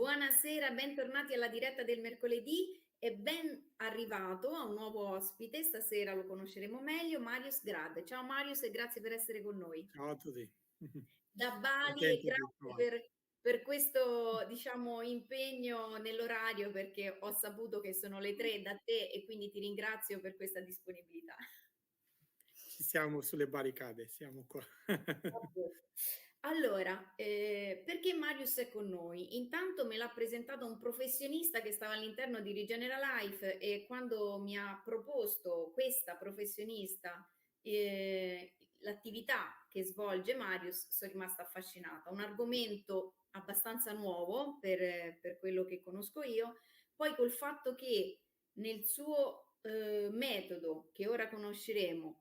Buonasera, bentornati alla diretta del mercoledì e ben arrivato a un nuovo ospite. Stasera lo conosceremo meglio, Marius Grad. Ciao Marius e grazie per essere con noi. Ciao a tutti. Da Bali e Contento di grazie trovare. per questo, diciamo, impegno nell'orario perché ho saputo che sono le 3 da te e quindi ti ringrazio per questa disponibilità. Ci siamo sulle barricate, siamo qua. Allora, perché Marius è con noi? Intanto me l'ha presentato un professionista che stava all'interno di Regenera Life e quando mi ha proposto questa professionista, l'attività che svolge Marius, sono rimasta affascinata. Un argomento abbastanza nuovo per quello che conosco io, poi col fatto che nel suo metodo, che ora conosceremo,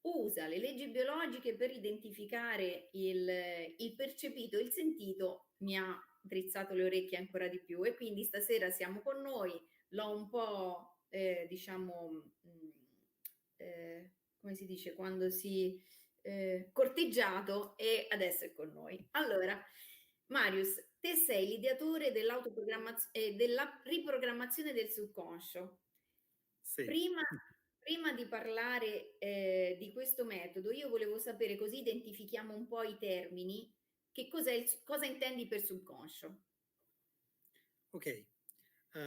usa le leggi biologiche per identificare il percepito, il sentito, mi ha drizzato le orecchie ancora di più e quindi stasera siamo con noi, l'ho un po' diciamo, come si dice quando si corteggiato e adesso è con noi. Allora, Marius, te sei l'ideatore della riprogrammazione del subconscio. Sì. Prima di parlare, di questo metodo, io volevo sapere, così identifichiamo un po' i termini, che cos'è cosa intendi per subconscio? Ok,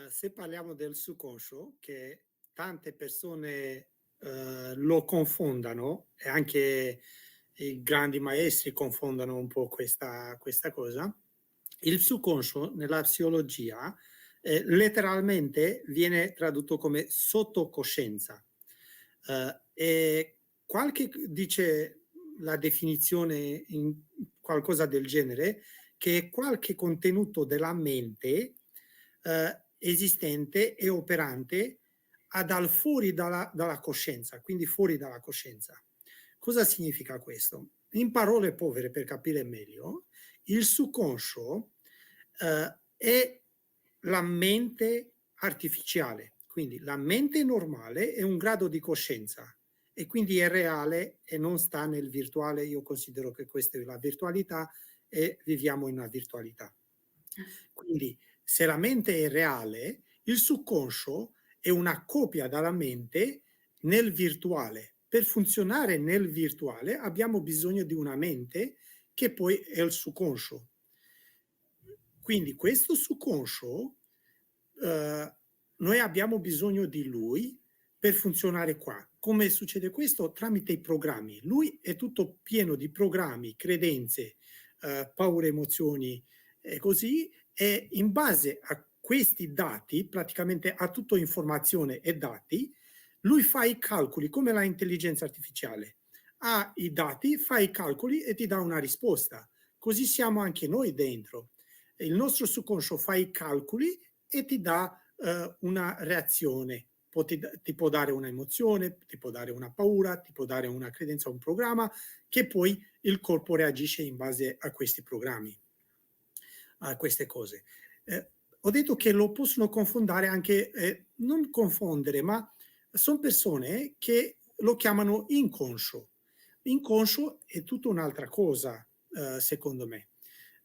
se parliamo del subconscio, che tante persone lo confondano, e anche i grandi maestri confondono un po' questa cosa, il subconscio nella psicologia letteralmente viene tradotto come sottocoscienza. E qualche dice la definizione in qualcosa del genere, che è qualche contenuto della mente esistente e operante ad al fuori dalla coscienza, quindi fuori dalla coscienza. Cosa significa questo? In parole povere, per capire meglio, il subconscio è la mente artificiale, quindi la mente normale è un grado di coscienza e quindi è reale e non sta nel virtuale. Io considero che questa è la virtualità e viviamo in una virtualità. Quindi se la mente è reale, il subconscio è una copia dalla mente nel virtuale. Per funzionare nel virtuale abbiamo bisogno di una mente che poi è il subconscio. Quindi questo subconscio noi abbiamo bisogno di lui per funzionare qua. Come succede questo? Tramite i programmi. Lui è tutto pieno di programmi, credenze, paure, emozioni e così, e in base a questi dati, praticamente a tutta informazione e dati, lui fa i calcoli come l'intelligenza artificiale. Ha i dati, fa i calcoli e ti dà una risposta. Così siamo anche noi dentro. Il nostro subconscio fa i calcoli e ti dà una reazione. Ti può dare una emozione, ti può dare una paura, ti può dare una credenza, un programma, che poi il corpo reagisce in base a questi programmi, a queste cose. Ho detto che lo possono confondere anche, non confondere, ma sono persone che lo chiamano inconscio. Inconscio è tutta un'altra cosa, secondo me.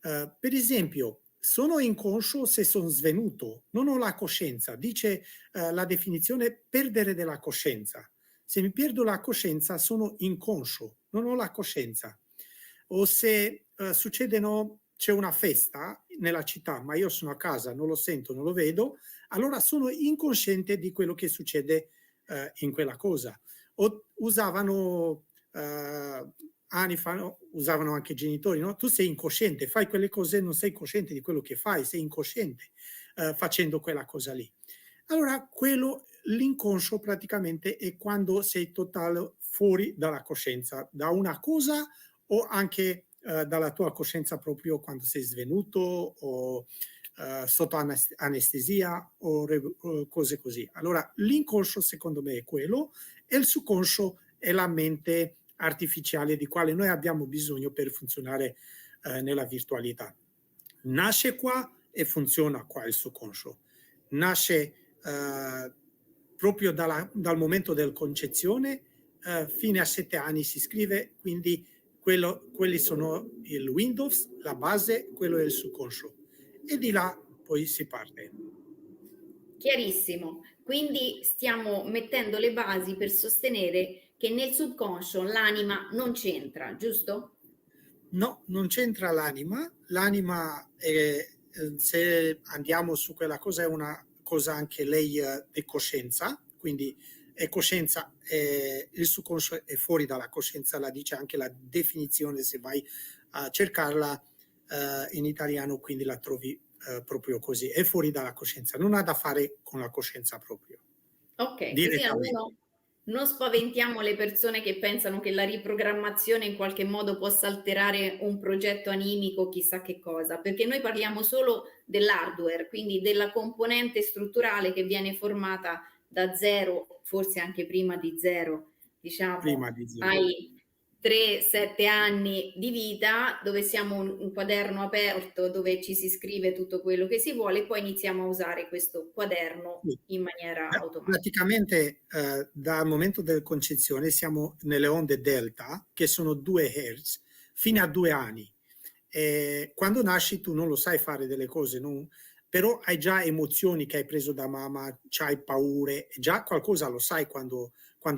Per esempio, sono inconscio se sono svenuto, non ho la coscienza. Dice la definizione perdere della coscienza. Se mi perdo la coscienza sono inconscio, non ho la coscienza. O se c'è una festa nella città, ma io sono a casa, non lo sento, non lo vedo, allora sono incosciente di quello che succede in quella cosa. O usavano anni fa, no? Usavano anche i genitori, no? Tu sei incosciente, fai quelle cose, non sei cosciente di quello che fai, sei incosciente facendo quella cosa lì. Allora, l'inconscio praticamente è quando sei totale fuori dalla coscienza, da una cosa o anche dalla tua coscienza proprio quando sei svenuto o sotto anestesia o cose così. Allora, l'inconscio secondo me è quello e il subconscio è la mente artificiale di quale noi abbiamo bisogno per funzionare nella virtualità. Nasce qua e funziona qua il subconscio. Nasce proprio dal momento della concezione fino a 7 anni si scrive, quindi quelli sono il Windows, la base, quello è il subconscio. E di là poi si parte. Chiarissimo. Quindi stiamo mettendo le basi per sostenere che nel subconscio l'anima non c'entra, giusto? No, non c'entra l'anima. L'anima, se andiamo su quella cosa, è una cosa anche lei di coscienza, quindi è coscienza, il subconscio è fuori dalla coscienza, la dice anche la definizione, se vai a cercarla in italiano, quindi la trovi proprio così, è fuori dalla coscienza, non ha da fare con la coscienza proprio, Okay, così direttamente. almeno non spaventiamo le persone che pensano che la riprogrammazione in qualche modo possa alterare un progetto animico, chissà che cosa, perché noi parliamo solo dell'hardware, quindi della componente strutturale che viene formata da 0, forse anche prima di 0, diciamo Prima di zero. ai 3, 7 anni di vita, dove siamo un quaderno aperto, dove ci si scrive tutto quello che si vuole e poi iniziamo a usare questo quaderno Sì. in maniera automatica. Praticamente dal momento della concezione siamo nelle onde delta, che sono 2 Hz, fino a 2 anni. Quando nasci tu non lo sai fare delle cose, però hai già emozioni che hai preso da mamma, hai paure, già qualcosa lo sai quando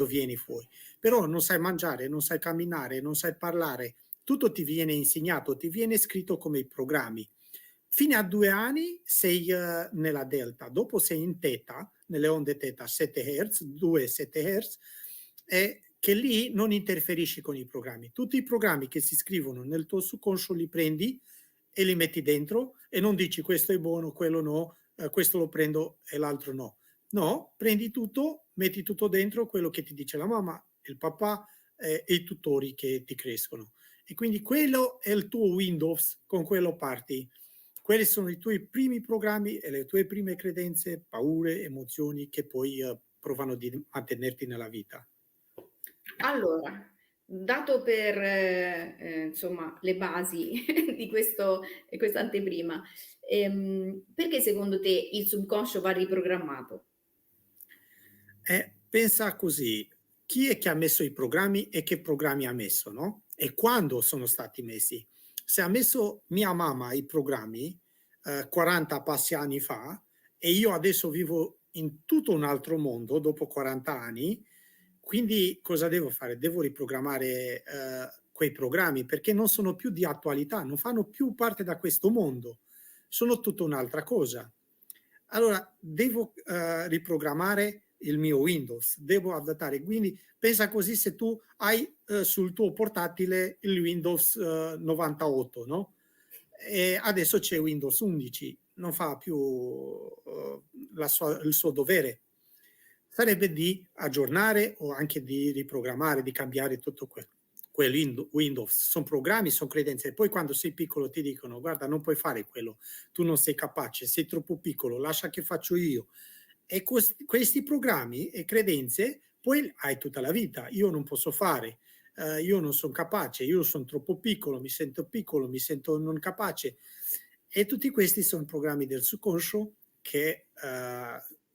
vieni fuori. Però non sai mangiare, non sai camminare, non sai parlare, tutto ti viene insegnato, ti viene scritto come i programmi. Fino a 2 anni sei nella delta, dopo sei in teta, nelle onde teta 7 Hz, 2-7 Hz, e che lì non interferisci con i programmi. Tutti i programmi che si scrivono nel tuo subconscio li prendi e li metti dentro e non dici questo è buono, quello no, questo lo prendo e l'altro no. No, prendi tutto, metti tutto dentro, quello che ti dice la mamma, il papà e i tutori che ti crescono. E quindi quello è il tuo Windows, con quello parti. Quelli sono i tuoi primi programmi e le tue prime credenze, paure, emozioni che poi provano di mantenerti nella vita. Allora, dato per, insomma, le basi di questa anteprima, perché secondo te il subconscio va riprogrammato? Pensa così, chi è che ha messo i programmi e che programmi ha messo, no? E quando sono stati messi? Se ha messo mia mamma i programmi 40 passi anni fa e io adesso vivo in tutto un altro mondo dopo 40 anni, quindi cosa devo fare? Devo riprogrammare quei programmi perché non sono più di attualità, non fanno più parte da questo mondo, sono tutta un'altra cosa. Allora devo riprogrammare il mio Windows, devo adattare. Quindi pensa così se tu hai sul tuo portatile il Windows 98, no? E adesso c'è Windows 11, non fa più il suo dovere. Sarebbe di aggiornare o anche di riprogrammare, di cambiare tutto quel Windows. Sono programmi, sono credenze. Poi quando sei piccolo ti dicono guarda non puoi fare quello, tu non sei capace, sei troppo piccolo, lascia che faccio io. E questi programmi e credenze poi hai tutta la vita. Io non posso fare, io non sono capace, io sono troppo piccolo, mi sento non capace. E tutti questi sono programmi del subconscio che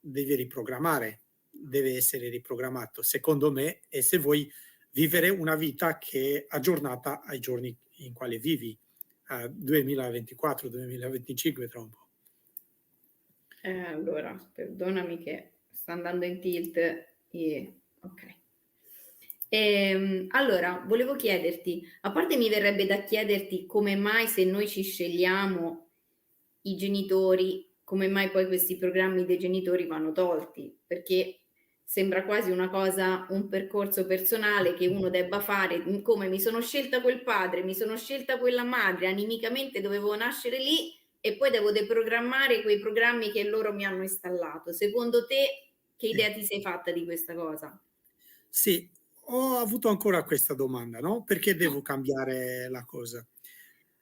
devi riprogrammare, deve essere riprogrammato, secondo me, e se vuoi vivere una vita che è aggiornata ai giorni in quali vivi, 2024-2025 tra un po'. Allora, perdonami che sta andando in tilt e okay. Allora volevo chiederti, a parte mi verrebbe da chiederti come mai se noi ci scegliamo i genitori, come mai poi questi programmi dei genitori vanno tolti? Perché sembra quasi una cosa un percorso personale che uno debba fare, come mi sono scelta quel padre, mi sono scelta quella madre, animicamente dovevo nascere lì e poi devo deprogrammare quei programmi che loro mi hanno installato. Secondo te che Sì. idea ti sei fatta di questa cosa? Sì, ho avuto ancora questa domanda, no? Perché devo cambiare la cosa?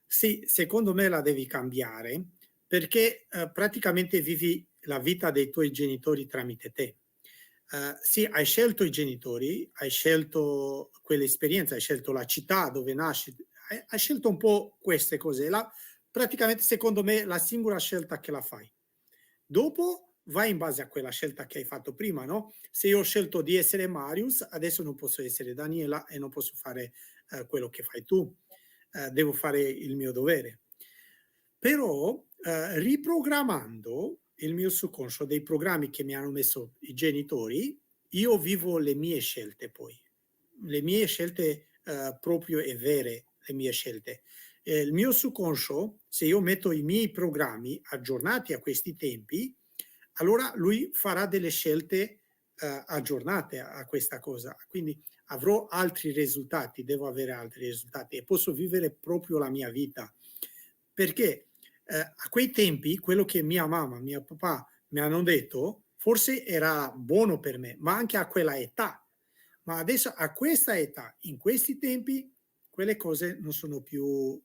Sì, secondo me la devi cambiare perché praticamente vivi la vita dei tuoi genitori tramite te. Sì, hai scelto i genitori, hai scelto quell'esperienza, hai scelto la città dove nasci, hai scelto un po' queste cose. Praticamente, secondo me, la singola scelta che la fai. Dopo vai in base a quella scelta che hai fatto prima, no? Se io ho scelto di essere Marius, adesso non posso essere Daniela e non posso fare quello che fai tu. Devo fare il mio dovere. Però riprogrammando il mio subconscio dei programmi che mi hanno messo i genitori, io vivo le mie scelte poi, le mie scelte proprio e vere, le mie scelte. Il mio subconscio, se io metto i miei programmi aggiornati a questi tempi, allora lui farà delle scelte aggiornate a questa cosa. Quindi avrò altri risultati, devo avere altri risultati e posso vivere proprio la mia vita. Perché a quei tempi quello che mia mamma, mio papà mi hanno detto forse era buono per me, ma anche a quella età. Ma adesso a questa età, in questi tempi, quelle cose non sono più,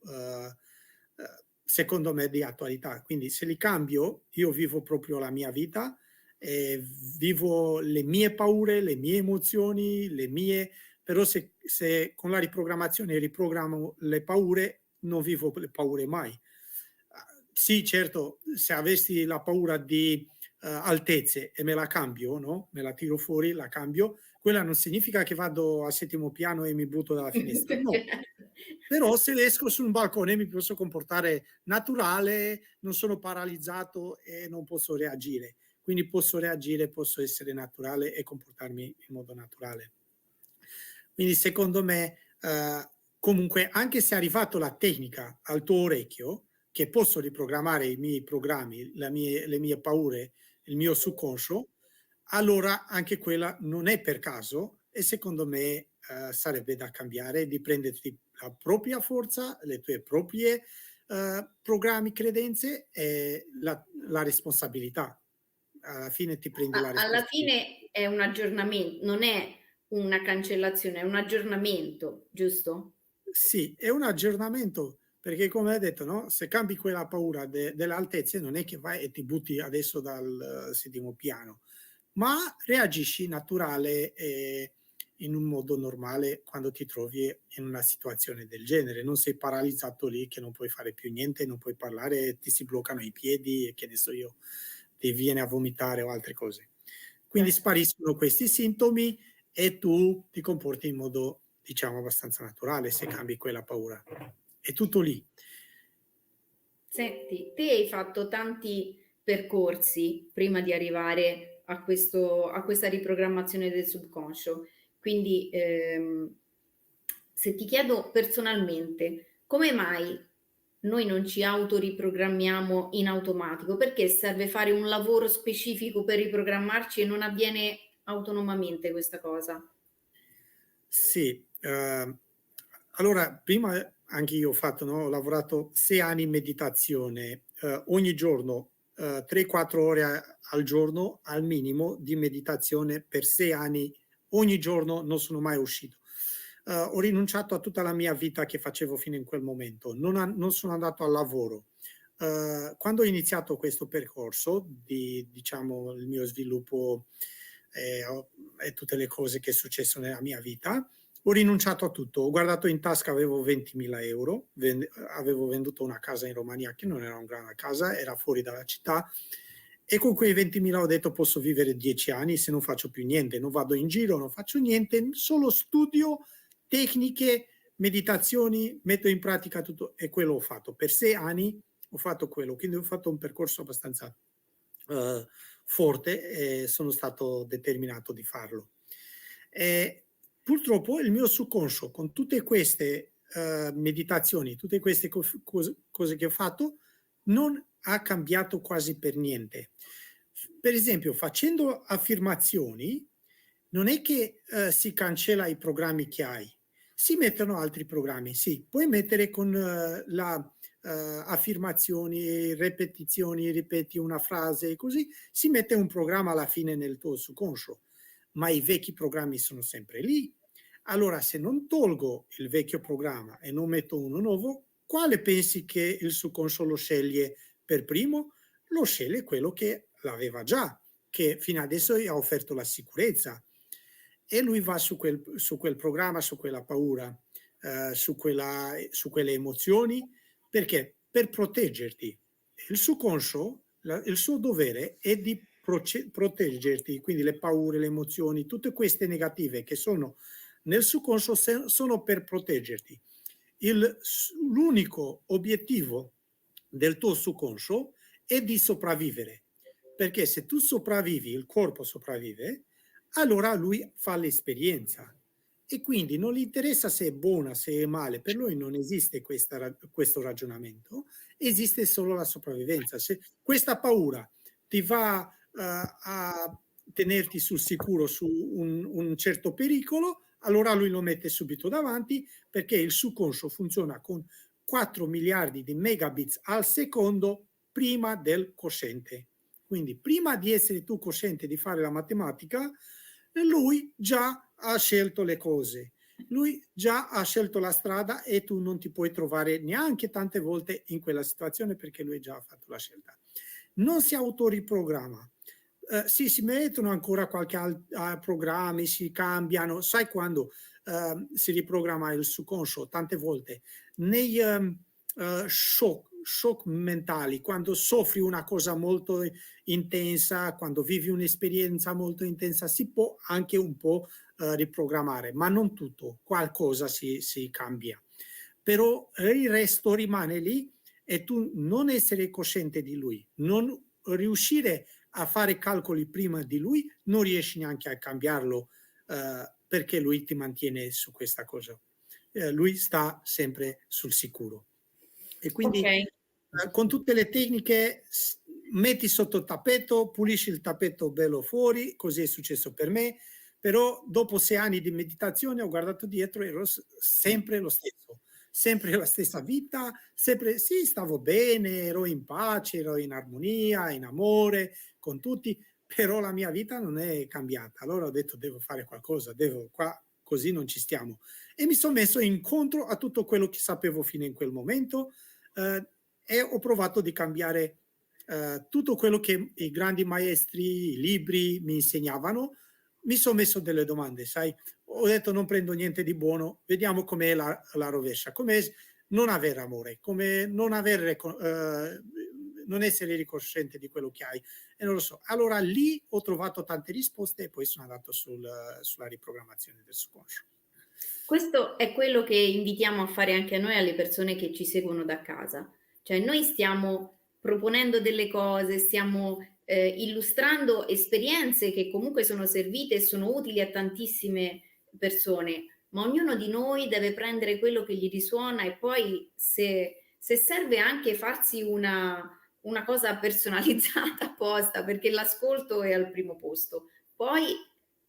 secondo me, di attualità. Quindi se li cambio, io vivo proprio la mia vita, vivo le mie paure, le mie emozioni, le mie... Però se con la riprogrammazione riprogrammo le paure, non vivo le paure mai. Sì, certo, se avessi la paura di altezze e me la cambio, no? Me la tiro fuori, la cambio, quella non significa che vado al settimo piano e mi butto dalla finestra, no. Però se esco su un balcone mi posso comportare naturale, non sono paralizzato e non posso reagire. Quindi posso reagire, posso essere naturale e comportarmi in modo naturale. Quindi secondo me, comunque, anche se è arrivato la tecnica al tuo orecchio, che posso riprogrammare i miei programmi, le mie paure, il mio subconscio, allora anche quella non è per caso e secondo me sarebbe da cambiare, di prenderti la propria forza, le tue proprie programmi, credenze e la responsabilità. Alla fine ti prendi la Alla responsabilità. fine è un aggiornamen non è una cancellazione, è un aggiornamento, giusto? Sì, è un aggiornamento, perché come hai detto, no? Se cambi quella paura delle altezze, non è che vai e ti butti adesso dal settimo piano, ma reagisci naturale e in un modo normale quando ti trovi in una situazione del genere. Non sei paralizzato lì che non puoi fare più niente, non puoi parlare, ti si bloccano i piedi e che ne so io, ti viene a vomitare o altre cose. Quindi spariscono questi sintomi e tu ti comporti in modo, diciamo, abbastanza naturale se cambi quella paura. È tutto lì. Senti, te hai fatto tanti percorsi prima di arrivare a questa riprogrammazione del subconscio. Quindi, se ti chiedo personalmente, come mai noi non ci autoriprogrammiamo in automatico? Perché serve fare un lavoro specifico per riprogrammarci e non avviene autonomamente questa cosa? Sì, allora prima anche io ho fatto, no? Ho lavorato 6 anni in meditazione, ogni giorno 3-4 ore al giorno al minimo di meditazione per 6 anni, ogni giorno non sono mai uscito. Ho rinunciato a tutta la mia vita che facevo fino in quel momento, non sono andato al lavoro. Quando ho iniziato questo percorso di, diciamo, il mio sviluppo e tutte le cose che è successo nella mia vita, ho rinunciato a tutto. Ho guardato in tasca, avevo 20.000 euro, avevo venduto una casa in Romania che non era una grande casa, era fuori dalla città e con quei 20.000 ho detto posso vivere 10 anni se non faccio più niente, non vado in giro, non faccio niente, solo studio, tecniche, meditazioni, metto in pratica tutto e quello ho fatto. Per 6 anni ho fatto quello, quindi ho fatto un percorso abbastanza forte e sono stato determinato di farlo. E purtroppo il mio subconscio, con tutte queste meditazioni, tutte queste cose che ho fatto, non ha cambiato quasi per niente. Per esempio, facendo affermazioni, non è che si cancella i programmi che hai, si mettono altri programmi, sì, puoi mettere con la affermazioni, ripetizioni, ripeti una frase, così si mette un programma alla fine nel tuo subconscio, ma i vecchi programmi sono sempre lì. Allora, se non tolgo il vecchio programma e non metto uno nuovo, quale pensi che il subconscio lo sceglie per primo? Lo sceglie quello che l'aveva già, che fino adesso gli ha offerto la sicurezza. E lui va su quel programma, su quella paura, su quelle emozioni, perché? Per proteggerti. Il subconscio, il suo dovere è di proteggerti, quindi le paure, le emozioni, tutte queste negative che sono nel subconscio sono per proteggerti. L'unico obiettivo del tuo subconscio è di sopravvivere, perché se tu sopravvivi, il corpo sopravvive, allora lui fa l'esperienza e quindi non gli interessa se è buona, se è male, per lui non esiste questo ragionamento, esiste solo la sopravvivenza. Se questa paura ti va a tenerti sul sicuro su un certo pericolo, allora lui lo mette subito davanti perché il subconscio funziona con 4 miliardi di megabits al secondo prima del cosciente. Quindi prima di essere tu cosciente di fare la matematica, lui già ha scelto le cose, lui già ha scelto la strada e tu non ti puoi trovare neanche tante volte in quella situazione perché lui già ha fatto la scelta. Non si autoriprogramma. Sì, si mettono ancora qualche programmi, si cambiano, sai quando si riprogramma il subconscio tante volte nei shock mentali, quando soffri una cosa molto intensa, quando vivi un'esperienza molto intensa, si può anche un po' riprogrammare, ma non tutto, qualcosa si cambia. Però il resto rimane lì e tu non essere cosciente di lui, non riuscire a fare calcoli prima di lui, non riesci neanche a cambiarlo perché lui ti mantiene su questa cosa. Lui sta sempre sul sicuro. E Ok. quindi con tutte le tecniche metti sotto il tappeto, pulisci il tappeto bello fuori, così è successo per me, però dopo 6 anni di meditazione ho guardato dietro e ero sempre lo stesso, sempre la stessa vita, sempre sì, stavo bene, ero in pace, ero in armonia, in amore con tutti, però la mia vita non è cambiata. Allora ho detto devo fare qualcosa, devo qua, così non ci stiamo. E mi sono messo incontro a tutto quello che sapevo fino in quel momento e ho provato di cambiare tutto quello che i grandi maestri, i libri mi insegnavano. Mi sono messo delle domande, sai, ho detto non prendo niente di buono, vediamo com'è la rovescia, com'è non avere amore, come non essere riconoscente di quello che hai. E non lo so. Allora lì ho trovato tante risposte e poi sono andato sulla riprogrammazione del subconscio. Questo è quello che invitiamo a fare anche a noi, alle persone che ci seguono da casa. Cioè noi stiamo proponendo delle cose, stiamo illustrando esperienze che comunque sono servite e sono utili a tantissime persone, ma ognuno di noi deve prendere quello che gli risuona e poi se serve anche farsi una cosa personalizzata apposta, perché l'ascolto è al primo posto. Poi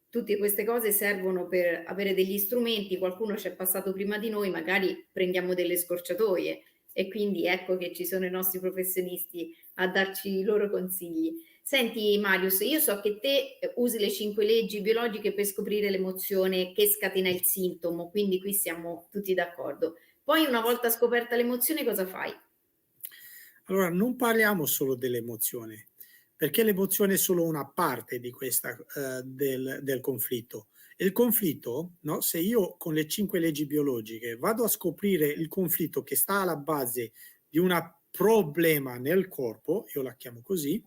tutte queste cose servono per avere degli strumenti, qualcuno c'è passato prima di noi, magari prendiamo delle scorciatoie e quindi ecco che ci sono i nostri professionisti a darci i loro consigli. Senti Marius, io so che te usi le 5 leggi biologiche per scoprire l'emozione che scatena il sintomo, quindi qui siamo tutti d'accordo. Poi una volta scoperta l'emozione cosa fai? Allora, non parliamo solo dell'emozione, perché l'emozione è solo una parte di del conflitto. Il conflitto, no? Se io con le 5 leggi biologiche vado a scoprire il conflitto che sta alla base di un problema nel corpo, io la chiamo così,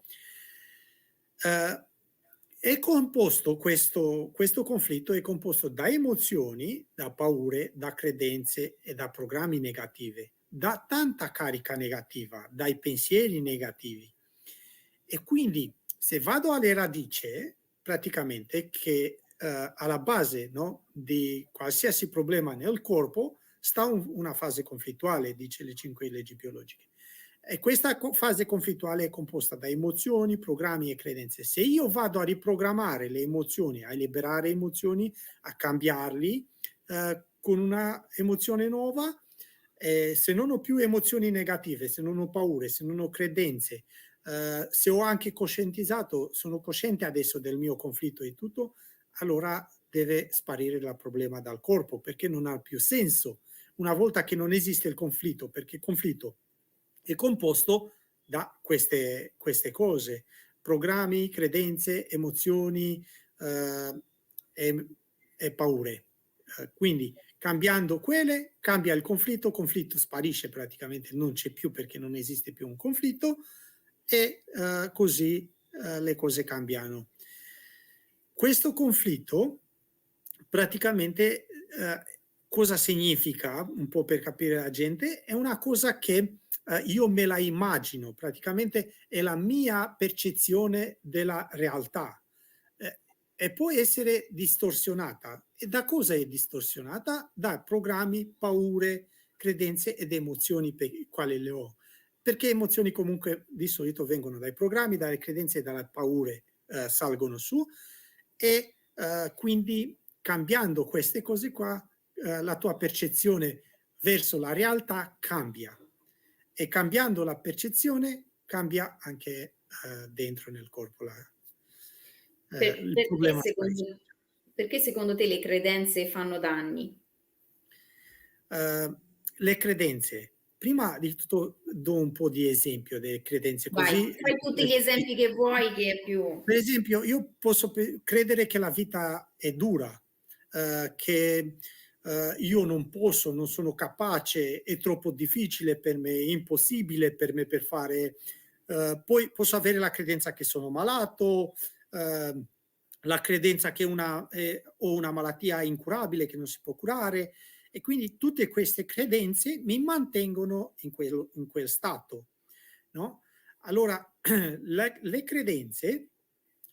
è composto questo conflitto è composto da emozioni, da paure, da credenze e da programmi negativi, da tanta carica negativa, dai pensieri negativi. E quindi se vado alle radici, praticamente che alla base, no, di qualsiasi problema nel corpo sta una fase conflittuale, dice le 5 leggi biologiche. E questa fase conflittuale è composta da emozioni, programmi e credenze. Se io vado a riprogrammare le emozioni, a liberare emozioni, a cambiarli con una emozione nuova, se non ho più emozioni negative, se non ho paure, se non ho credenze, se ho anche coscientizzato, sono cosciente adesso del mio conflitto e tutto, allora deve sparire il problema dal corpo perché non ha più senso una volta che non esiste il conflitto, perché il conflitto è composto da queste cose, programmi, credenze, emozioni e paure. Quindi cambiando quelle, cambia il conflitto sparisce praticamente, non c'è più perché non esiste più un conflitto e così le cose cambiano. Questo conflitto praticamente cosa significa, un po' per capire la gente, è una cosa che io me la immagino, praticamente è la mia percezione della realtà. E può essere distorsionata. E da cosa è distorsionata? Da programmi, paure, credenze ed emozioni per i quali le ho. Perché emozioni comunque di solito vengono dai programmi, dalle credenze e dalle paure salgono su e quindi cambiando queste cose qua la tua percezione verso la realtà cambia e cambiando la percezione cambia anche dentro nel corpo Per il perché problema sta lì. perché secondo te le credenze fanno danni? Le credenze. Prima di tutto do un po' di esempio delle credenze Vai, così fai tutti gli esempi che vuoi che è più per esempio, io posso credere che la vita è dura, che io non posso, non sono capace, è troppo difficile per me, è impossibile per me per fare. Poi posso avere la credenza che sono malato, eh, la credenza che ho una malattia incurabile che non si può curare e quindi tutte queste credenze mi mantengono in quel stato, no? Allora, le credenze,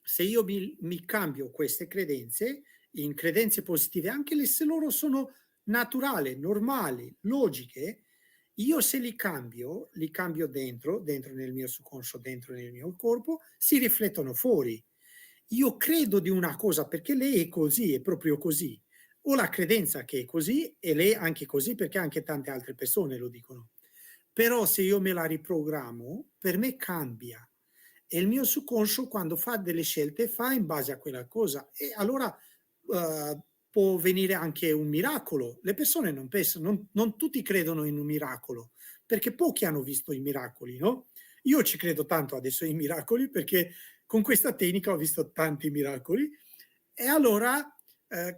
se io mi cambio queste credenze in credenze positive, anche se loro sono naturali, normali, logiche, io se li cambio dentro nel mio subconscio, dentro nel mio corpo, si riflettono fuori. Io credo di una cosa perché lei è così, è proprio così. Ho la credenza che è così e lei anche così perché anche tante altre persone lo dicono. Però se io me la riprogrammo, per me cambia. E il mio subconscio quando fa delle scelte fa in base a quella cosa. E allora può venire anche un miracolo. Le persone non pensano, non tutti credono in un miracolo, perché pochi hanno visto i miracoli, no? Io ci credo tanto adesso ai miracoli perché con questa tecnica ho visto tanti miracoli e allora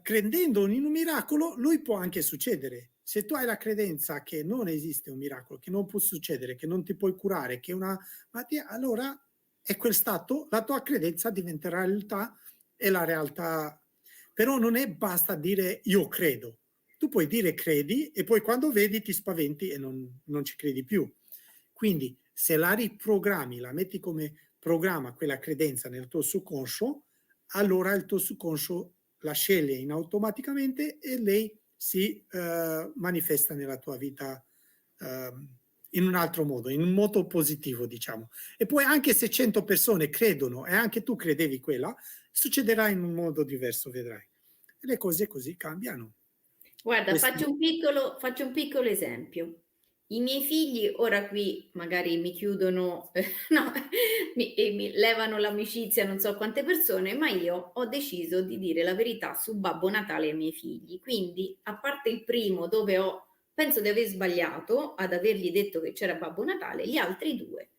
credendo in un miracolo lui può anche succedere. Se tu hai la credenza che non esiste un miracolo, che non può succedere, che non ti puoi curare, che una malattia, allora è quel stato, la tua credenza diventerà realtà e la realtà. Però non è basta dire io credo. Tu puoi dire credi e poi quando vedi ti spaventi e non ci credi più. Quindi se la riprogrammi, la metti come programma quella credenza nel tuo subconscio, allora il tuo subconscio la sceglie in automaticamente e lei si manifesta nella tua vita in un altro modo, in un modo positivo, diciamo. E poi anche se 100 persone credono e anche tu credevi quella, succederà in un modo diverso, vedrai. E le cose così cambiano. Guarda, Questo... faccio un piccolo esempio. I miei figli ora qui magari mi chiudono, no, mi levano l'amicizia a non so quante persone, ma io ho deciso di dire la verità su Babbo Natale ai miei figli. Quindi, a parte il primo dove penso di aver sbagliato ad avergli detto che c'era Babbo Natale, gli altri due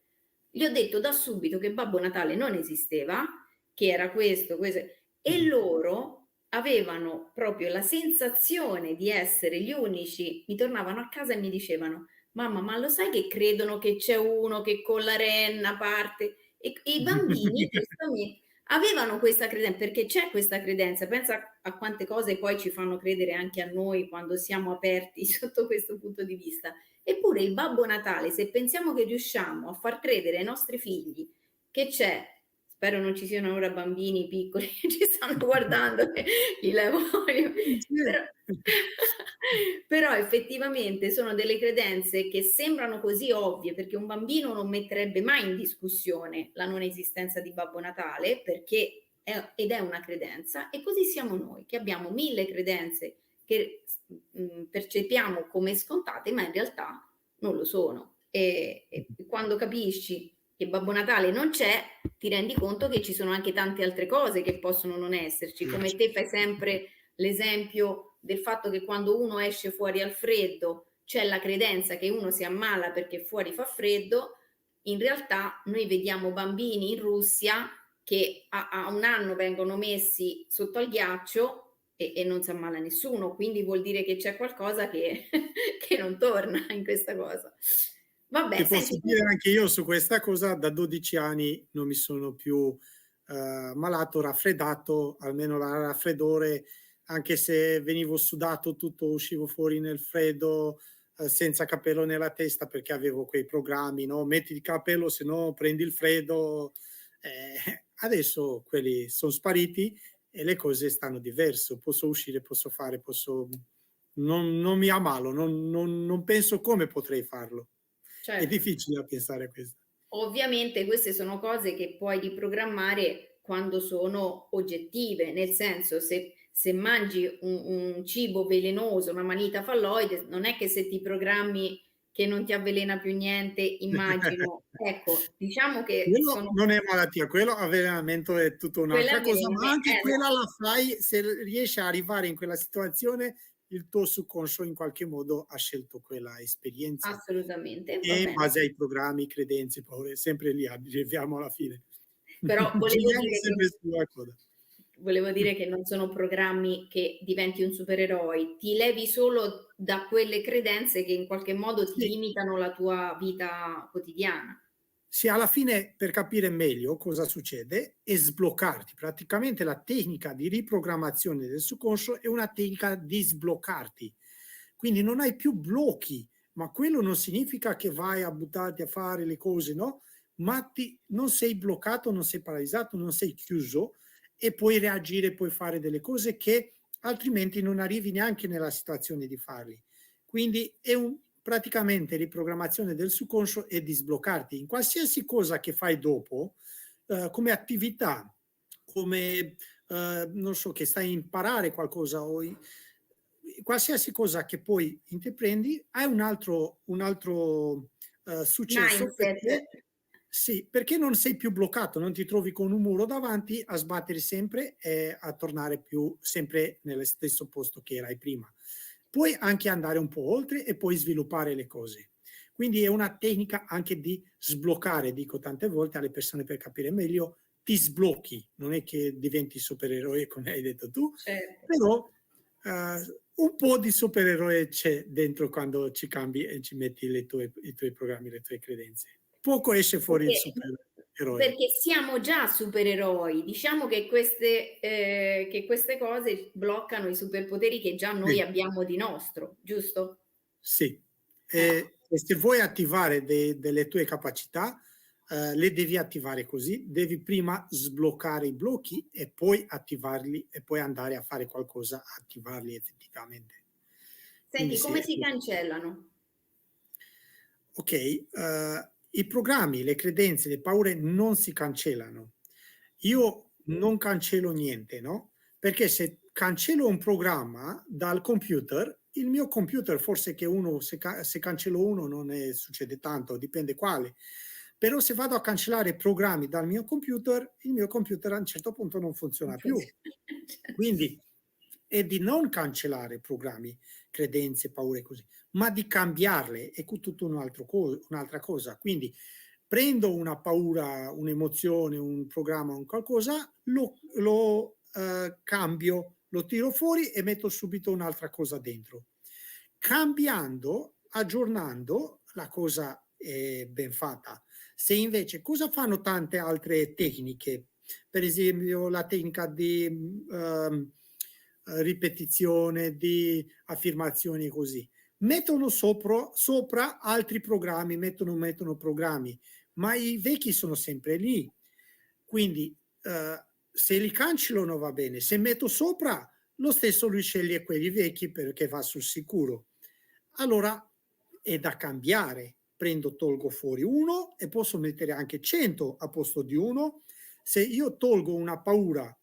gli ho detto da subito che Babbo Natale non esisteva, che era questo, e loro avevano proprio la sensazione di essere gli unici, mi tornavano a casa e mi dicevano: "Mamma, ma lo sai che credono che c'è uno che con la renna parte?" E i bambini giustamente avevano questa perché c'è questa credenza. Pensa a quante cose poi ci fanno credere anche a noi quando siamo aperti sotto questo punto di vista. Eppure il Babbo Natale, se pensiamo che riusciamo a far credere ai nostri figli che c'è, spero non ci siano ora bambini piccoli che ci stanno guardando, gli levo però però effettivamente sono delle credenze che sembrano così ovvie, perché un bambino non metterebbe mai in discussione la non esistenza di Babbo Natale, perché ed è una credenza, e così siamo noi, che abbiamo 1000 credenze che percepiamo come scontate, ma in realtà non lo sono. E quando capisci che Babbo Natale non c'è, ti rendi conto che ci sono anche tante altre cose che possono non esserci, come te fai sempre l'esempio del fatto che quando uno esce fuori al freddo c'è la credenza che uno si ammala perché fuori fa freddo, in realtà noi vediamo bambini in Russia che a un anno vengono messi sotto al ghiaccio e non si ammala nessuno, quindi vuol dire che c'è qualcosa che, che non torna in questa cosa. Ti Vabbè, posso senti, dire anche io su questa cosa, da 12 anni non mi sono più malato, raffreddato, almeno la raffreddore, anche se venivo sudato tutto, uscivo fuori nel freddo, senza capello nella testa perché avevo quei programmi, no? Metti il capello, se no prendi il freddo. Adesso quelli sono spariti e le cose stanno diverse. Posso uscire, posso fare, non mi ammalo, non penso come potrei farlo. È Certo. difficile a pensare a questo. Ovviamente queste sono cose che puoi riprogrammare quando sono oggettive, nel senso se mangi un cibo velenoso, una manita falloide, non è che se ti programmi che non ti avvelena più niente, immagino. Ecco, diciamo che Quello sono non è malattia, quello avvelenamento è tutta quella un'altra cosa, ma anche quella esatto, la fai se riesci a arrivare in quella situazione, il tuo subconscio in qualche modo ha scelto quella esperienza assolutamente, va e in bene. base ai programmi, credenze, paure, sempre lì arriviamo alla fine. Però Giriamo sempre sulla coda. volevo dire che non sono programmi che diventi un supereroe, ti levi solo da quelle credenze che in qualche modo ti Sì. limitano la tua vita quotidiana. Sì, alla fine per capire meglio cosa succede e sbloccarti. Praticamente la tecnica di riprogrammazione del subconscio è una tecnica di sbloccarti. Quindi non hai più blocchi, ma quello non significa che vai a buttarti a fare le cose, no? Ma non sei bloccato, non sei paralizzato, non sei chiuso e puoi reagire, puoi fare delle cose che altrimenti non arrivi neanche nella situazione di farli. Quindi è praticamente riprogrammazione del subconscio e di sbloccarti in qualsiasi cosa che fai dopo, come attività, come non so, che stai a imparare qualcosa o qualsiasi cosa che poi intraprendi, hai un altro successo Mindset. perché sì, perché non sei più bloccato, non ti trovi con un muro davanti a sbattere sempre e a tornare più sempre nello stesso posto che erai prima. Puoi anche andare un po' oltre e poi sviluppare le cose. Quindi è una tecnica anche di sbloccare, dico tante volte alle persone per capire meglio, ti sblocchi, non è che diventi supereroe come hai detto tu, Certo. però un po' di supereroe c'è dentro quando ci cambi e ci metti i tuoi programmi, le tue credenze. Poco esce fuori il Perché supereroe. perché siamo già supereroi. Diciamo che queste cose bloccano i superpoteri che già noi Sì, abbiamo di nostro, giusto? sì. Ecco. E se vuoi attivare delle tue capacità, le devi attivare così, devi prima sbloccare i blocchi e poi attivarli e poi andare a fare qualcosa, attivarli effettivamente. Quindi Senti, sì, come si cancellano? ok, i programmi, le credenze, le paure non si cancellano. Io non cancello niente, no? Perché se cancello un programma dal computer, il mio computer, forse che uno, se cancello uno non succede tanto, dipende quale. Però se vado a cancellare programmi dal mio computer, il mio computer a un certo punto non funziona più. Quindi è di non cancellare programmi, credenze, paure così, ma di cambiarle è tutto un'altra cosa. Quindi prendo una paura, un'emozione, un programma, un qualcosa, lo cambio, lo tiro fuori e metto subito un'altra cosa dentro. Cambiando, aggiornando, la cosa è ben fatta. Se invece, cosa fanno tante altre tecniche? Per esempio la tecnica di ripetizione, di affermazioni così. Mettono sopra altri programmi, mettono programmi, ma i vecchi sono sempre lì. Quindi se li cancello va bene, se metto sopra lo stesso lui sceglie quelli vecchi perché va sul sicuro. Allora è da cambiare. Prendo, tolgo fuori uno e posso mettere anche 100 a posto di uno. Se io tolgo una paura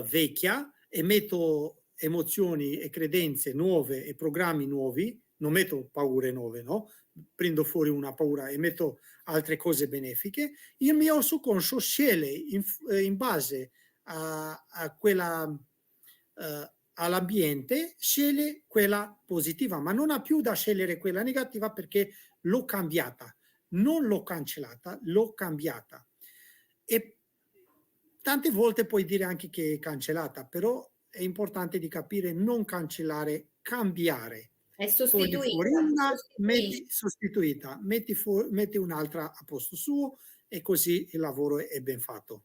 vecchia e metto emozioni e credenze nuove e programmi nuovi, non metto paure nuove, no? Prendo fuori una paura e metto altre cose benefiche, il mio subconscio sceglie in base a quella all'ambiente, sceglie quella positiva, ma non ha più da scegliere quella negativa perché l'ho cambiata, non l'ho cancellata, l'ho cambiata. E tante volte puoi dire anche che è cancellata, però è importante di capire non cancellare, cambiare. È Togli fuori sostituita, una, sostituisci. sostituita, metti un'altra a posto suo e così il lavoro è ben fatto.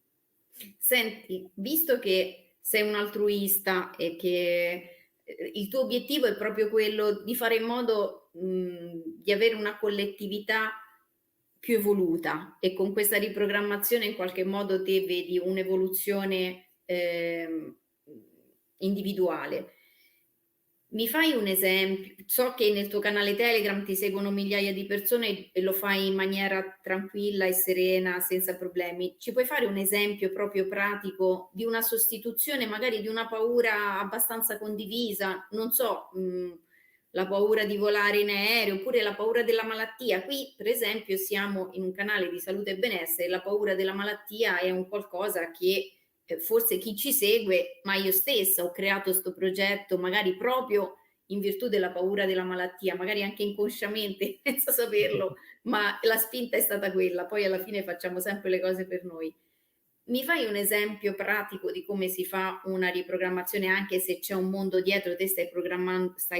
Senti, visto che sei un altruista e che il tuo obiettivo è proprio quello di fare in modo, di avere una collettività più evoluta e con questa riprogrammazione in qualche modo te vedi un'evoluzione, individuale. Mi fai un so che nel tuo canale Telegram ti seguono migliaia di persone e lo fai in maniera tranquilla e serena, senza problemi. Ci puoi fare un esempio proprio pratico di una sostituzione, magari di una paura abbastanza condivisa? Non so, la paura di volare in aereo oppure la paura della malattia. Qui, per esempio, siamo in un canale di salute e benessere, la paura della malattia è un qualcosa che forse chi ci segue, ma io stessa ho creato questo progetto magari proprio in virtù della paura della malattia, magari anche inconsciamente, senza saperlo, ma la spinta è stata quella. Poi alla fine facciamo sempre le cose per noi. Mi fai un esempio pratico di come si fa una riprogrammazione, anche se c'è un mondo dietro, te stai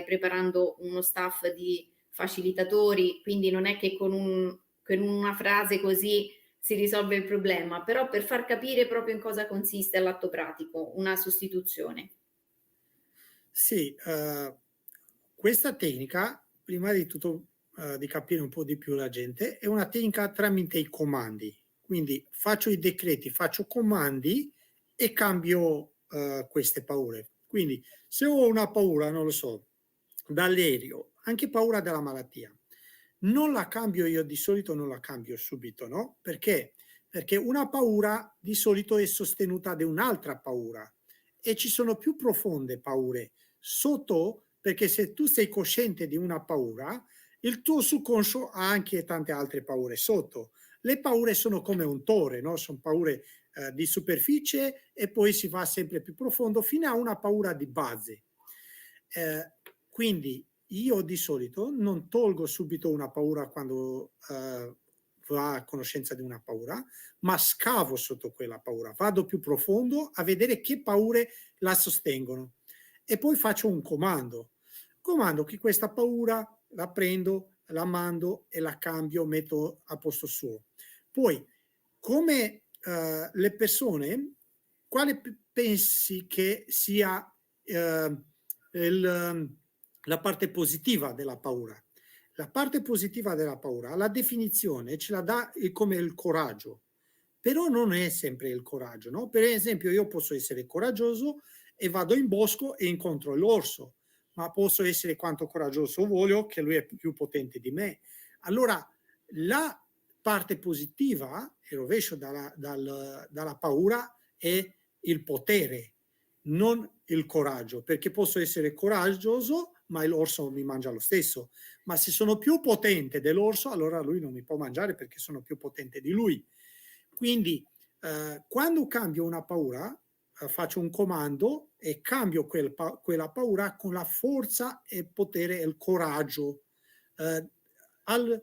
preparando uno staff di facilitatori, quindi non è che con una frase così si risolve il problema, però per far capire proprio in cosa consiste all'atto pratico una sostituzione. Sì, questa tecnica, prima di tutto, di capire un po' di più la gente, è una tecnica tramite i comandi. Quindi faccio i decreti, faccio comandi e cambio queste paure. Quindi se ho una paura, non lo so, dall'aereo, anche paura della malattia, non la cambio io di solito, non la cambio subito, no? Perché? Perché una paura di solito è sostenuta da un'altra paura e ci sono più profonde paure sotto, perché se tu sei cosciente di una paura, il tuo subconscio ha anche tante altre paure sotto. Le paure sono come un tore, no? Sono paure di superficie e poi si va sempre più profondo fino a una paura di base. Quindi io di solito non tolgo subito una paura quando va a conoscenza di una paura, ma scavo sotto quella paura, vado più profondo a vedere che paure la sostengono e poi faccio un comando che questa paura la prendo, la mando e la cambio, metto a posto suo. Poi, come le persone, quale pensi che sia la parte positiva della paura? La parte positiva della paura, la definizione ce la dà come il coraggio, però non è sempre il coraggio, no? Per esempio, io posso essere coraggioso e vado in bosco e incontro l'orso, ma posso essere quanto coraggioso voglio, che lui è più potente di me. Allora, la parte positiva, il rovescio dalla paura, è il potere, non il coraggio, perché posso essere coraggioso, ma l'orso mi mangia lo stesso. Ma se sono più potente dell'orso, allora lui non mi può mangiare perché sono più potente di lui. Quindi quando cambio una paura, faccio un comando e cambio quella paura con la forza e potere e il coraggio. Eh, al,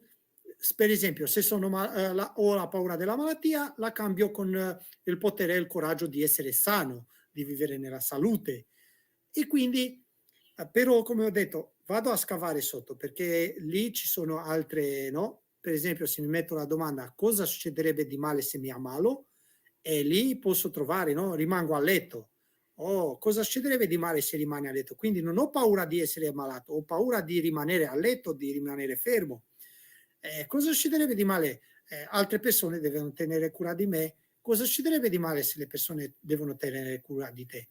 per esempio, se ho la paura della malattia, la cambio con il potere e il coraggio di essere sano, di vivere nella salute. E quindi, però, come ho detto, vado a scavare sotto perché lì ci sono altre, no? Per esempio, se mi metto la domanda cosa succederebbe di male se mi ammalo, e lì posso trovare, no? Rimango a letto. Oh, cosa succederebbe di male se rimane a letto? Quindi non ho paura di essere ammalato, ho paura di rimanere a letto, di rimanere fermo. Cosa succederebbe di male? Altre persone devono tenere cura di me. Cosa succederebbe di male se le persone devono tenere cura di te?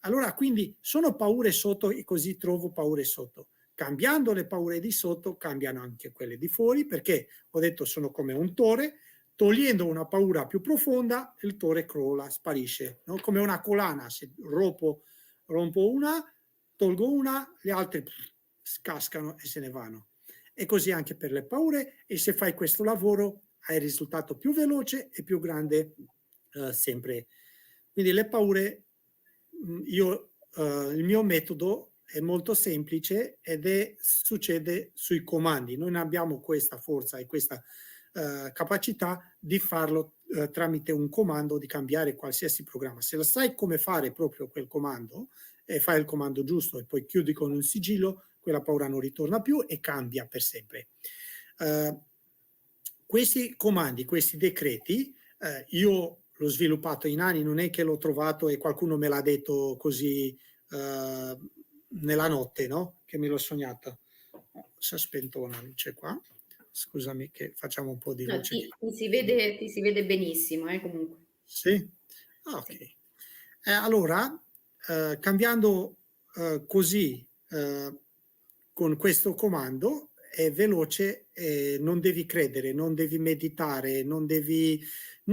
Allora, quindi sono paure sotto e così trovo paure sotto. Cambiando le paure di sotto, cambiano anche quelle di fuori, perché ho detto sono come un tore, togliendo una paura più profonda, il tore crolla, sparisce, no? Come una collana, se rompo una, tolgo una, le altre cascano e se ne vanno. E così anche per le paure, e se fai questo lavoro hai il risultato più veloce e più grande sempre. Quindi le paure, il mio metodo è molto semplice ed succede sui comandi. Noi non abbiamo questa forza e questa capacità di farlo tramite un comando, di cambiare qualsiasi programma. Se lo sai come fare proprio quel comando e fai il comando giusto e poi chiudi con un sigillo, quella paura non ritorna più e cambia per sempre. Questi comandi, questi decreti, io l'ho sviluppato in anni, non è che l'ho trovato e qualcuno me l'ha detto così nella notte, no? Che me l'ho sognato. Si è spento una luce qua. Scusami che facciamo un po' di No, luce qui. ti si vede benissimo, comunque. Sì? Ah, ok. Sì. Allora, cambiando così con questo comando è veloce, non devi credere, non devi meditare, non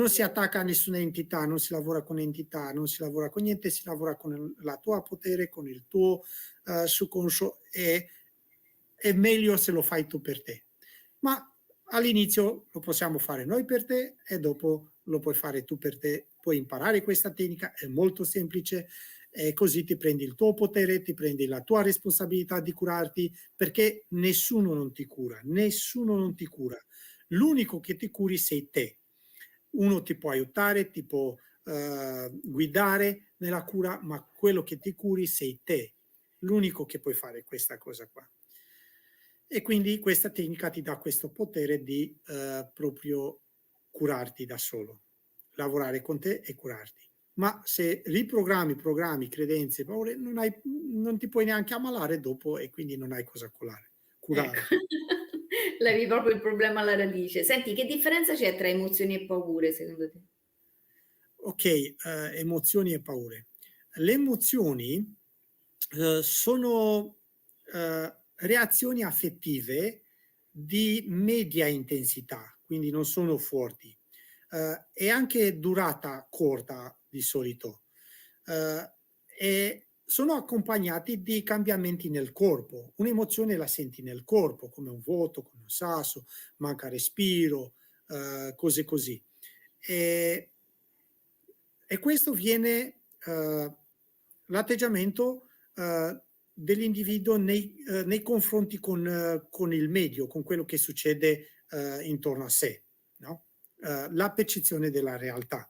si attacca a nessuna entità, non si lavora con entità, non si lavora con niente, si lavora con la tua potere, con il tuo subconscio e è meglio se lo fai tu per te. Ma all'inizio lo possiamo fare noi per te e dopo lo puoi fare tu per te. Puoi imparare questa tecnica, è molto semplice e così ti prendi il tuo potere, ti prendi la tua responsabilità di curarti perché nessuno non ti cura, nessuno non ti cura. L'unico che ti curi sei te. Uno ti può aiutare, ti può guidare nella cura, ma quello che ti curi sei te. L'unico che puoi fare questa cosa qua. E quindi questa tecnica ti dà questo potere di proprio curarti da solo, lavorare con te e curarti. Ma se riprogrammi, programmi, credenze, paure, non ti puoi neanche ammalare dopo e quindi non hai cosa Ecco, curare. levi proprio il problema alla radice. Senti, che differenza c'è tra emozioni e paure secondo te? Ok, emozioni e paure. Le emozioni sono reazioni affettive di media intensità, quindi non sono forti, e anche durata corta di solito. E sono accompagnati di cambiamenti nel corpo. Un'emozione la senti nel corpo, come un vuoto, come un sasso, manca respiro, cose così. E, e questo viene l'atteggiamento dell'individuo nei confronti con il medio, con quello che succede intorno a sé, no? La percezione della realtà.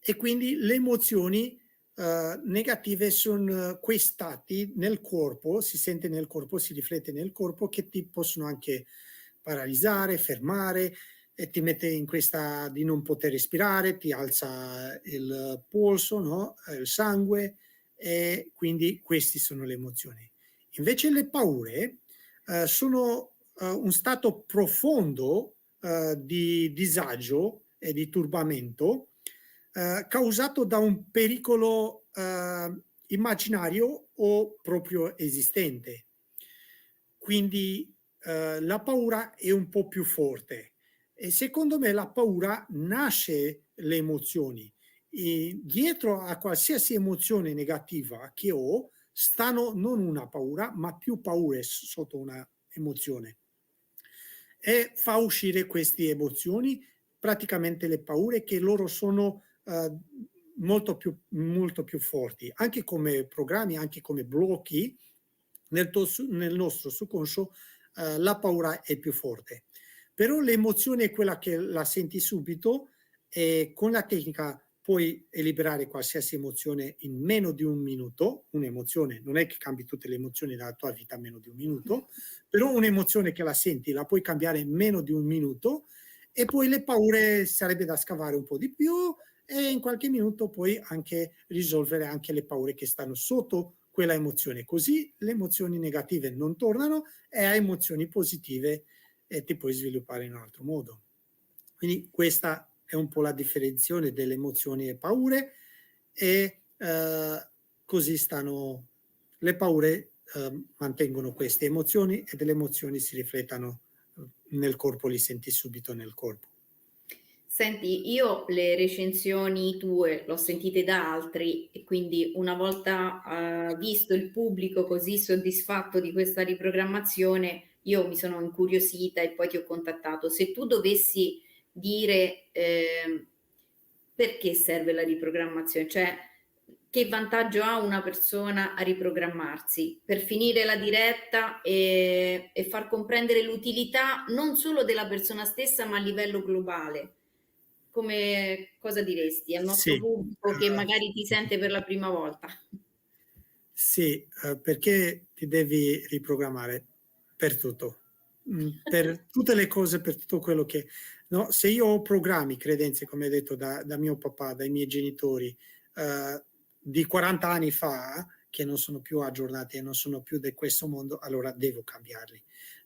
E quindi le emozioni negative sono quei stati nel corpo, si sente nel corpo, si riflette nel corpo, che ti possono anche paralizzare, fermare, e ti mette in questa di non poter respirare, ti alza il polso, no? Il sangue, e quindi queste sono le emozioni. Invece le paure sono un stato profondo di disagio e di turbamento causato da un pericolo immaginario o proprio esistente. Quindi la paura è un po' più forte e secondo me la paura nasce le emozioni. E dietro a qualsiasi emozione negativa che ho stanno non una paura, ma più paure sotto una emozione. E fa uscire queste emozioni, praticamente le paure, che loro sono molto più forti, anche come programmi, anche come blocchi nel nostro subconscio. La paura è più forte, però l'emozione è quella che la senti subito e con la tecnica puoi liberare qualsiasi emozione in meno di un minuto. Un'emozione non è che cambi tutte le emozioni della tua vita in meno di un minuto, però un'emozione che la senti la puoi cambiare in meno di un minuto. E poi le paure sarebbe da scavare un po' di più e in qualche minuto puoi anche risolvere anche le paure che stanno sotto quella emozione, così le emozioni negative non tornano e hai emozioni positive e ti puoi sviluppare in un altro modo. Quindi questa è un po' la differenziazione delle emozioni e paure, e così stanno le paure, mantengono queste emozioni e delle emozioni si riflettono nel corpo, li senti subito nel corpo. Senti, io le recensioni tue l'ho sentite da altri e quindi una volta visto il pubblico così soddisfatto di questa riprogrammazione, io mi sono incuriosita e poi ti ho contattato. Se tu dovessi dire perché serve la riprogrammazione, cioè che vantaggio ha una persona a riprogrammarsi per finire la diretta e far comprendere l'utilità non solo della persona stessa ma a livello globale. Cosa diresti al nostro Sì, pubblico che magari ti sente per la prima volta? sì, perché ti devi riprogrammare per tutto, per tutte le cose, per tutto quello che... No? Se io ho programmi, credenze, come hai detto, da mio papà, dai miei genitori, di 40 anni fa, che non sono più aggiornati e non sono più di questo mondo, allora devo cambiarli.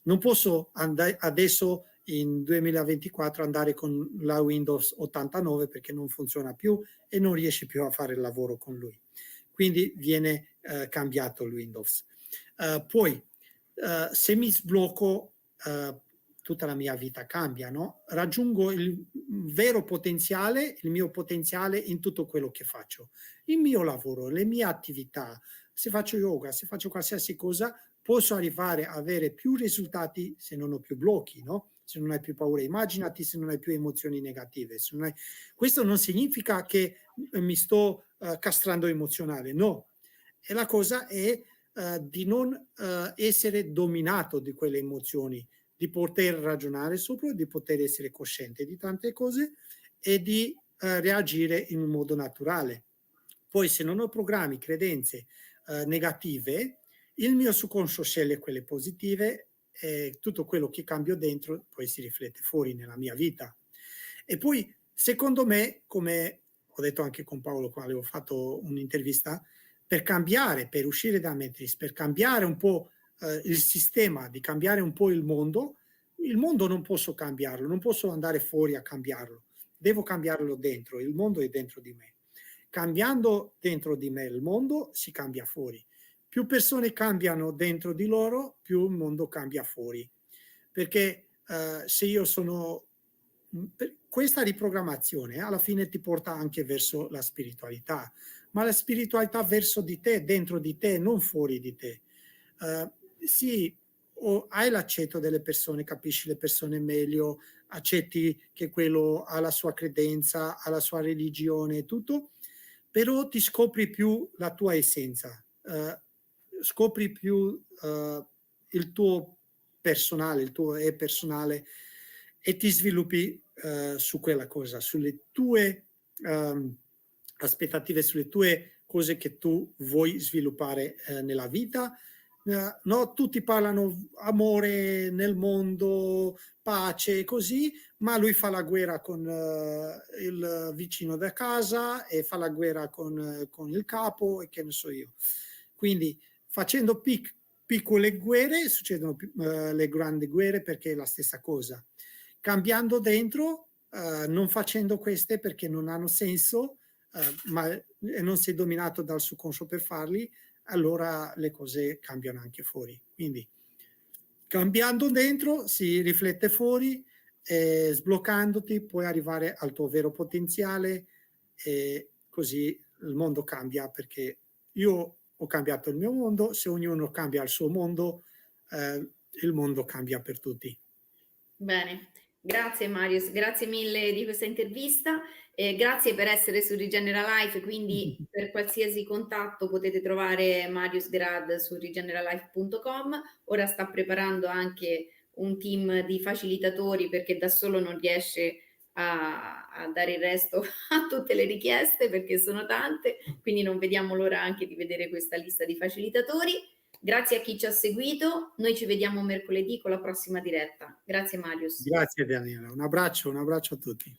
Non posso adesso in 2024 andare con la Windows 89 perché non funziona più e non riesci più a fare il lavoro con lui. Quindi viene cambiato il Windows. Poi se mi sblocco tutta la mia vita cambia, no? Raggiungo il vero potenziale, il mio potenziale in tutto quello che faccio. Il mio lavoro, le mie attività, se faccio yoga, se faccio qualsiasi cosa, posso arrivare a avere più risultati se non ho più blocchi, no? Se non hai più paura. Immaginati se non hai più emozioni negative. Se non hai... Questo non significa che mi sto castrando emozionale, no. E la cosa è di non essere dominato di quelle emozioni, di poter ragionare sopra, di poter essere cosciente di tante cose e di reagire in un modo naturale. Poi se non ho programmi, credenze negative, il mio subconscio sceglie quelle positive e tutto quello che cambio dentro poi si riflette fuori nella mia vita. E poi, secondo me, come ho detto anche con Paolo quando ho fatto un'intervista, per cambiare, per uscire da Matrix, per cambiare un po' il sistema, di cambiare un po' il mondo non posso cambiarlo, non posso andare fuori a cambiarlo, devo cambiarlo dentro, il mondo è dentro di me. Cambiando dentro di me il mondo si cambia fuori. Più persone cambiano dentro di loro, più il mondo cambia fuori. Perché se io sono... Questa riprogrammazione alla fine ti porta anche verso la spiritualità, ma la spiritualità verso di te, dentro di te, non fuori di te. Sì, hai l'accetto delle persone, capisci le persone meglio, accetti che quello ha la sua credenza, ha la sua religione, tutto, però ti scopri più la tua essenza, scopri più il tuo personale, il tuo è personale e ti sviluppi su quella cosa, sulle tue aspettative, sulle tue cose che tu vuoi sviluppare nella vita. No, tutti parlano amore nel mondo, pace, così, ma lui fa la guerra con il vicino da casa e fa la guerra con il capo e che ne so io. Quindi facendo piccole guerre succedono le grandi guerre perché è la stessa cosa. Cambiando dentro, non facendo queste perché non hanno senso, ma non sei dominato dal subconscio per farli, allora le cose cambiano anche fuori. Quindi cambiando dentro si riflette fuori e sbloccandoti puoi arrivare al tuo vero potenziale e così il mondo cambia perché io ho cambiato il mio mondo, se ognuno cambia il suo mondo, il mondo cambia per tutti. Bene, grazie Marius, grazie mille di questa intervista e grazie per essere su Rigenera Life, quindi per qualsiasi contatto potete trovare Marius Grad su rigeneralife.com. Ora sta preparando anche un team di facilitatori perché da solo non riesce a dare il resto a tutte le richieste perché sono tante, quindi non vediamo l'ora anche di vedere questa lista di facilitatori. Grazie a chi ci ha seguito, noi ci vediamo mercoledì con la prossima diretta. Grazie Marius. Grazie Daniela, un abbraccio a tutti.